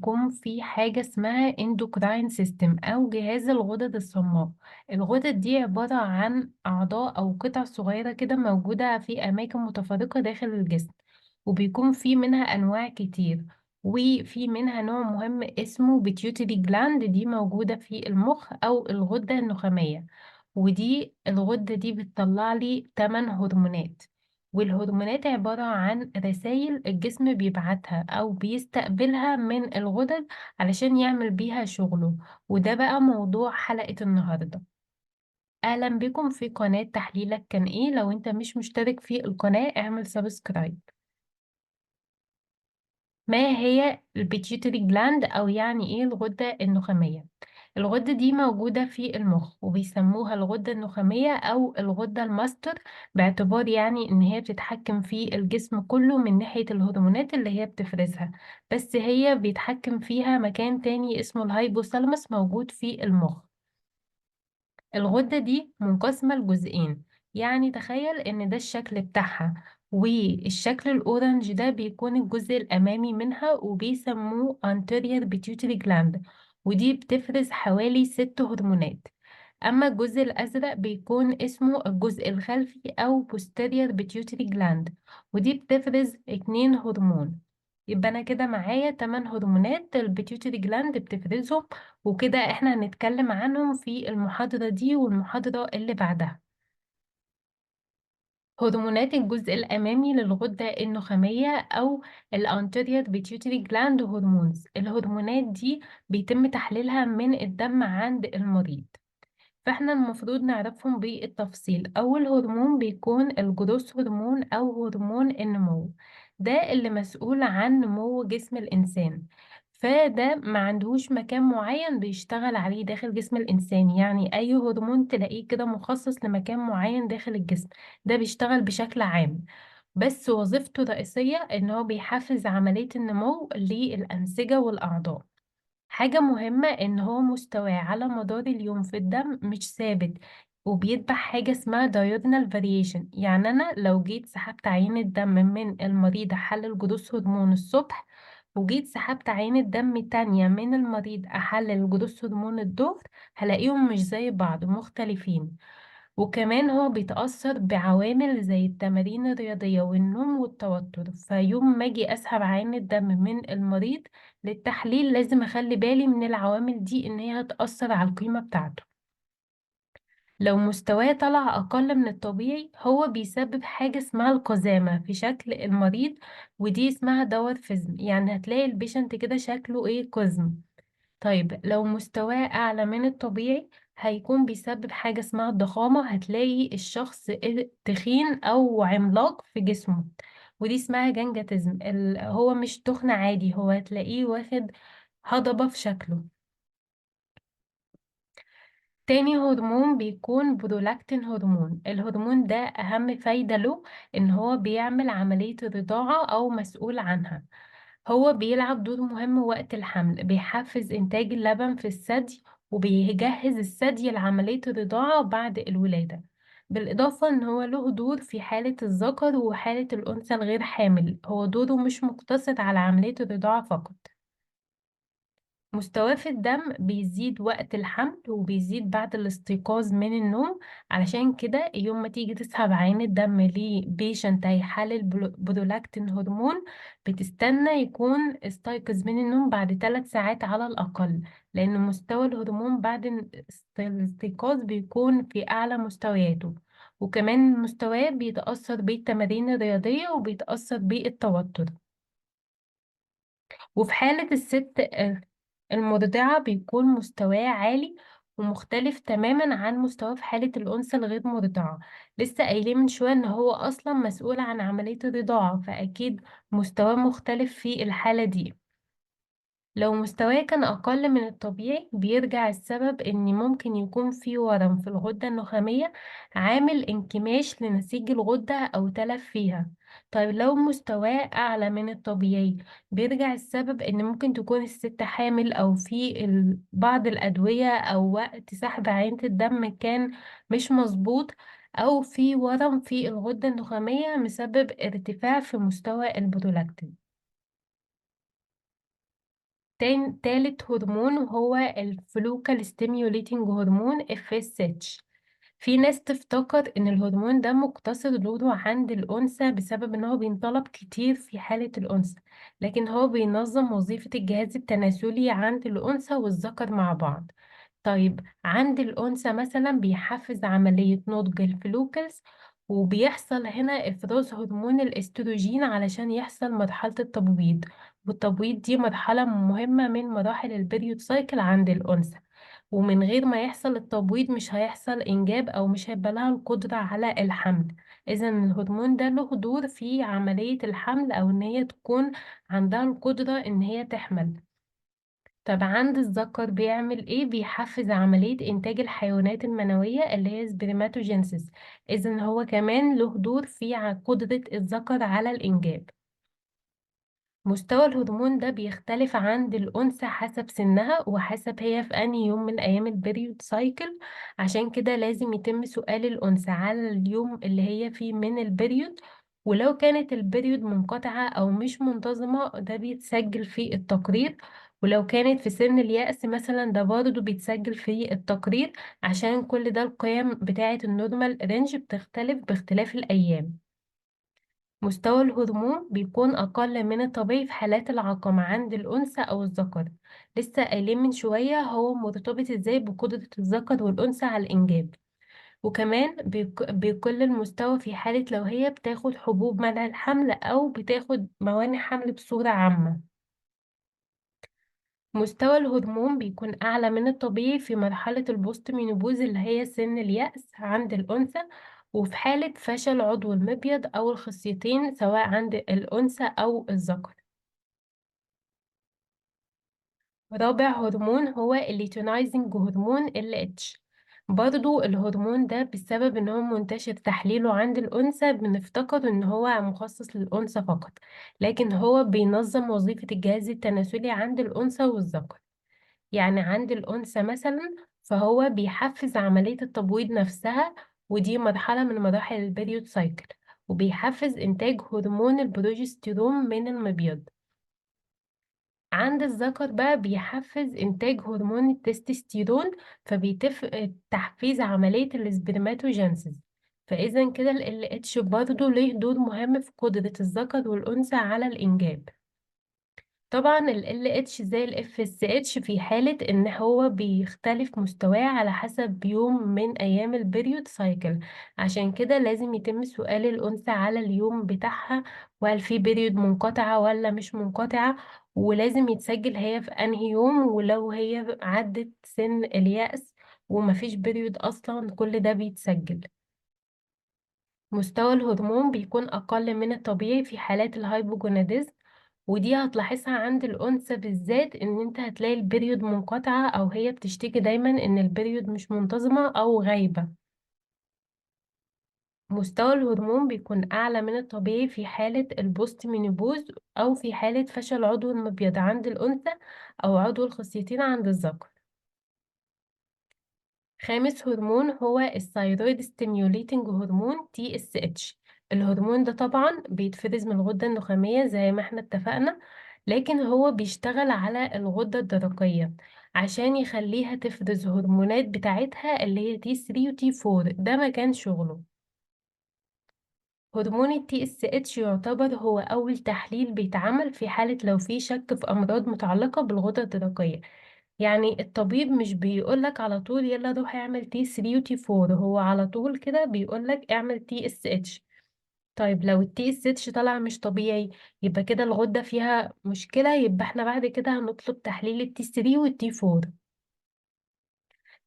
بيكون في حاجة اسمها اندوكراين سيستم أو جهاز الغدد الصماء. الغدد دي عبارة عن أعضاء أو قطع صغيرة كده موجودة في أماكن متفرقة داخل الجسم، وبيكون في منها أنواع كتير. وفي منها نوع مهم اسمه بيتيوتري جلاند، دي موجودة في المخ أو الغدة النخامية. ودي الغدة دي بتطلع لي 8 هرمونات. والهرمونات عبارة عن رسائل الجسم بيبعتها أو بيستقبلها من الغدد علشان يعمل بيها شغله. وده بقى موضوع حلقة النهاردة. أهلا بكم في قناة تحليلك كان إيه. لو أنت مش مشترك في القناة اعمل سبسكرايب. ما هي البيتيوتري جلاند أو يعني إيه الغدة النخامية؟ الغدة دي موجودة في المخ وبيسموها الغدة النخامية أو الغدة الماستر، باعتبار يعني إن هي بتتحكم في الجسم كله من ناحية الهرمونات اللي هي بتفرزها. بس هي بيتحكم فيها مكان تاني اسمه الهايبوثالاموس موجود في المخ. الغدة دي منقسمة لجزئين، يعني تخيل ان ده الشكل بتاعها، والشكل الأورنج ده بيكون الجزء الأمامي منها وبيسموه anterior pituitary gland، ودي بتفرز حوالي 6 هرمونات. أما الجزء الأزرق بيكون اسمه الجزء الخلفي أو posterior pituitary gland، ودي بتفرز 2 هرمون. يبقى أنا كده معايا 8 هرمونات البيتيوتري جلاند بتفرزهم، وكده احنا هنتكلم عنهم في المحاضرة دي والمحاضرة اللي بعدها. هرمونات الجزء الأمامي للغدة النخامية أو الانتيريور بيتيوتري جلاند هرمونز. الهرمونات دي بيتم تحليلها من الدم عند المريض، فاحنا المفروض نعرفهم بالتفصيل. اول هرمون بيكون الجروث هرمون او هرمون النمو، ده اللي مسؤول عن نمو جسم الانسان. فده ما عندهوش مكان معين بيشتغل عليه داخل جسم الانسان، يعني اي هرمون تلاقيه كده مخصص لمكان معين داخل الجسم، ده بيشتغل بشكل عام. بس وظيفته الرئيسية ان هو بيحفز عملية النمو للأنسجة والأعضاء. حاجة مهمة ان هو مستواه على مدار اليوم في الدم مش ثابت، وبيتبع حاجة اسمها diurnal variation. يعني انا لو جيت سحبت عينة دم من المريض احلل جلوس هرمون الصبح، وجيت سحبت عينة دم تانية من المريض احلل جلوس هرمون الظهر، هلاقيهم مش زي بعض، مختلفين. وكمان هو بيتأثر بعوامل زي التمارين الرياضية والنوم والتوتر. فيوم ما اجي اسحب عينة دم من المريض للتحليل لازم اخلي بالي من العوامل دي ان هي هتأثر على القيمة بتاعته. لو مستواه طلع اقل من الطبيعي هو بيسبب حاجة اسمها القزامة في شكل المريض، ودي اسمها دورفيزم، يعني هتلاقي البيشنت كده شكله ايه، قزم. طيب لو مستواه أعلى من الطبيعي هيكون بيسبب حاجة اسمها الضخامة، هتلاقي الشخص تخين أو عملاق في جسمه، ودي اسمها جنجاتيزم. هو مش تخن عادي، هو هتلاقيه واخد هضبة في شكله. تاني هرمون بيكون برولاكتين هرمون. الهرمون ده أهم فايدة له إن هو بيعمل عملية الرضاعة أو مسؤول عنها. هو بيلعب دور مهم وقت الحمل، بيحفز إنتاج اللبن في الثدي، وبيجهز الثدي لعملية الرضاعة بعد الولادة. بالإضافة إن هو له دور في حالة الذكر وحالة الأنثى الغير حامل، هو دوره مش مقتصر على عملية الرضاعة فقط. مستواه في الدم بيزيد وقت الحمل وبيزيد بعد الاستيقاظ من النوم. علشان كده يوم ما تيجي تسحب عين الدم لبيشنت هيحلل برولاكتين هرمون، بتستنى يكون استيقظ من النوم بعد 3 ساعات على الأقل، لأن مستوى الهرمون بعد الاستيقاظ بيكون في أعلى مستوياته. وكمان مستواه بيتأثر بالتمارين الرياضية وبيتأثر بالتوتر. وفي حالة الست المرضعة بيكون مستواه عالي ومختلف تماما عن مستواه في حالة الأنثى الغير مرضعة. لسه قايلين من شوية إن هو أصلا مسؤول عن عملية الرضاعة، فأكيد مستواه مختلف في الحالة دي. لو مستواه كان أقل من الطبيعي بيرجع السبب إن ممكن يكون في ورم في الغدة النخامية عامل انكماش لنسيج الغدة أو تلف فيها. طيب لو مستواه أعلى من الطبيعي بيرجع السبب إن ممكن تكون الست حامل، أو في بعض الأدوية أو وقت سحب عينة الدم كان مش مظبوط، أو في ورم في الغدة النخامية مسبب ارتفاع في مستوى البرولاكتين. تالت هرمون وهو الفلوكال ستيميوليتنج هرمون FSH. في ناس تفتكر ان الهرمون ده مقتصر دوره عند الانثى بسبب ان هو بينطلب كتير في حالة الانثى، لكن هو بينظم وظيفة الجهاز التناسلي عند الانثى والذكر مع بعض. طيب عند الانثى مثلا بيحفز عملية نضج الفلوكلز، وبيحصل هنا افراز هرمون الاستروجين علشان يحصل مرحلة التبويض، والتبويض دي مرحلة مهمة من مراحل البريود سايكل عند الانثى. ومن غير ما يحصل التبويض مش هيحصل إنجاب أو مش هيبقى لها القدرة على الحمل. إذا الهرمون ده له دور في عملية الحمل أو إن هي تكون عندها القدرة إن هي تحمل. طب عند الذكر بيعمل إيه؟ بيحفز عملية إنتاج الحيوانات المنوية اللي هي سبرماتوجينسيس. إذا هو كمان له دور في قدرة الذكر على الإنجاب. مستوى الهرمون ده بيختلف عند الأنثى حسب سنها وحسب هي في أنهي يوم من أيام البريود سايكل. عشان كده لازم يتم سؤال الأنثى على اليوم اللي هي فيه من البريود، ولو كانت البريود منقطعة أو مش منتظمة ده بيتسجل في التقرير، ولو كانت في سن اليأس مثلا ده برضه بيتسجل في التقرير، عشان كل ده القيم بتاعة النورمال رينج بتختلف باختلاف الأيام. مستوى الهرمون بيكون أقل من الطبيعي في حالات العقم عند الأنثى أو الذكر. لسه قايلين من شوية هو مرتبط ازاي بقدرة الذكر والأنثى على الإنجاب. وكمان بيقل المستوى في حالة لو هي بتاخد حبوب منع الحمل أو بتاخد موانع حمل بصورة عامة. مستوى الهرمون بيكون أعلى من الطبيعي في مرحلة البوست مينوبوز اللي هي سن اليأس عند الأنثى، وفي حالة فشل عضو المبيض أو الخصيتين سواء عند الأنثى أو الذكر. رابع هرمون هو الليتونايزنج هرمون LH. برضو الهرمون ده بسبب ان هو منتشر تحليله عند الأنثى بنفتكر ان هو مخصص للأنثى فقط، لكن هو بينظم وظيفة الجهاز التناسلي عند الأنثى والذكر. يعني عند الأنثى مثلا فهو بيحفز عملية التبويض نفسها، ودي مرحلة من مراحل البريود سايكل، وبيحفز إنتاج هرمون البروجستيرون من المبيض. عند الذكر بقى بيحفز إنتاج هرمون التستوستيرون، فبيتف تحفيز عملية السبرماتوجينسيس. فإذا كده ال LH برضه ليه دور مهم في قدرة الذكر والأنثى على الإنجاب. طبعا ال LH زي ال FSH في حالة ان هو بيختلف مستواه على حسب يوم من ايام البريود سايكل، عشان كده لازم يتم سؤال الانثى على اليوم بتاعها، وهل في بريود منقطعة ولا مش منقطعة، ولازم يتسجل هي في انهي يوم، ولو هي عدت سن اليأس ومفيش بريود اصلا كل ده بيتسجل. مستوى الهرمون بيكون أقل من الطبيعي في حالات الهايبوجوناديزم، ودي هتلاحظها عند الأنثى بالذات إن أنت هتلاقي البريود منقطعة أو هي بتشتكي دايما إن البريود مش منتظمة أو غايبة. مستوى الهرمون بيكون أعلى من الطبيعي في حالة البوست مينوبوز أو في حالة فشل عضو المبيض عند الأنثى أو عضو الخصيتين عند الذكر. خامس هرمون هو الثايرويد ستيميوليتنج هرمون TSH. الهرمون ده طبعا بيتفرز من الغدة النخامية زي ما احنا اتفقنا، لكن هو بيشتغل على الغدة الدرقية عشان يخليها تفرز هرمونات بتاعتها اللي هي T3 و T4، ده مكان شغله. هرمون ال TSH يعتبر هو أول تحليل بيتعمل في حالة لو في شك في أمراض متعلقة بالغدة الدرقية. يعني الطبيب مش بيقولك على طول يلا روح اعمل تي 3 وتي 4، هو على طول كده بيقولك اعمل تي اس اتش. طيب لو التي اس اتش طلع مش طبيعي يبقى كده الغدة فيها مشكلة، يبقى احنا بعد كده هنطلب تحليل التي 3 والتي 4.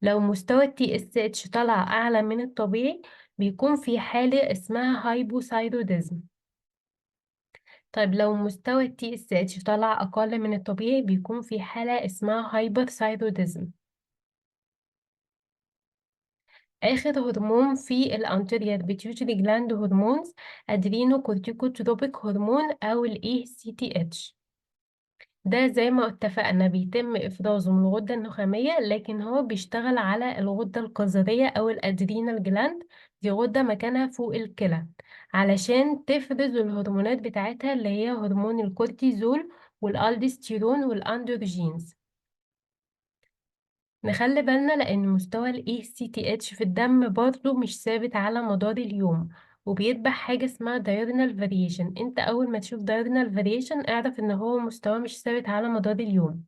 لو مستوى التي اس اتش طلع اعلى من الطبيعي بيكون في حالة اسمها هايبوثايروديزم. طيب لو مستوى التي اس اتش طلع اقل من الطبيعي بيكون في حالة اسمها هايبرثايروديزم. آخر هرمون في الانتيريور بيتيوتري جلاند هرمونز ادرينو كورتيكوتروبيك هرمون او ال ACTH. ده زي ما اتفقنا بيتم افرازه من الغدة النخامية، لكن هو بيشتغل على الغدة القذرية او الادرينال جلاند، دي غدة مكانها فوق الكلى، علشان تفرز الهرمونات بتاعتها اللي هي هرمون الكورتيزول والالدوستيرون والاندروجينز. نخلي بالنا لأن مستوى ال ACTH في الدم برضه مش ثابت على مدار اليوم، وبيتبع حاجة اسمها diurnal variation. انت أول ما تشوف diurnal variation اعرف ان هو مستوى مش ثابت على مدار اليوم.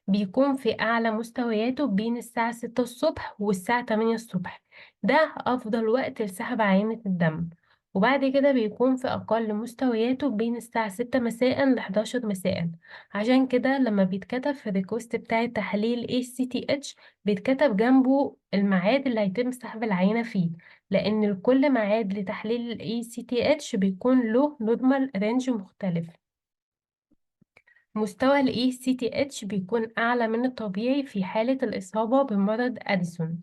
بيكون في أعلى مستوياته بين الساعة 6 الصبح والساعة 8 الصبح، ده أفضل وقت لسحب عينة الدم. وبعد كده بيكون في أقل مستوياته بين الساعة 6 مساء ل 11 مساء. عشان كده لما بيتكتب في الريكوست بتاع تحليل ACTH بيتكتب جنبه الميعاد اللي هيتم سحب العينة فيه، لأن لكل ميعاد لتحليل ال ACTH بيكون له نورمال رينج مختلف. مستوى ال ACTH بيكون أعلى من الطبيعي في حالة الإصابة بمرض أديسون،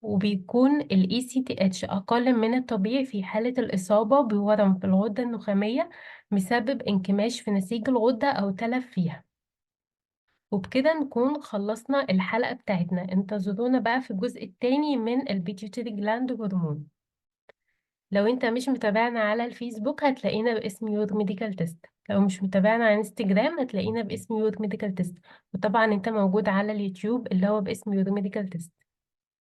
وبيكون ال ACTH أقل من الطبيعي في حالة الإصابة بورم في الغدة النخامية بسبب انكماش في نسيج الغدة أو تلف فيها. وبكده نكون خلصنا الحلقة بتاعتنا. انتظرونا بقى في الجزء التاني من البيتيوتري جلاند هرمون. لو انت مش متابعنا على الفيسبوك هتلاقينا باسم يور ميديكال تيست، لو مش متابعنا على انستجرام هتلاقينا باسم يور ميديكال تيست، وطبعا انت موجود على اليوتيوب اللي هو باسم يور ميديكال تيست.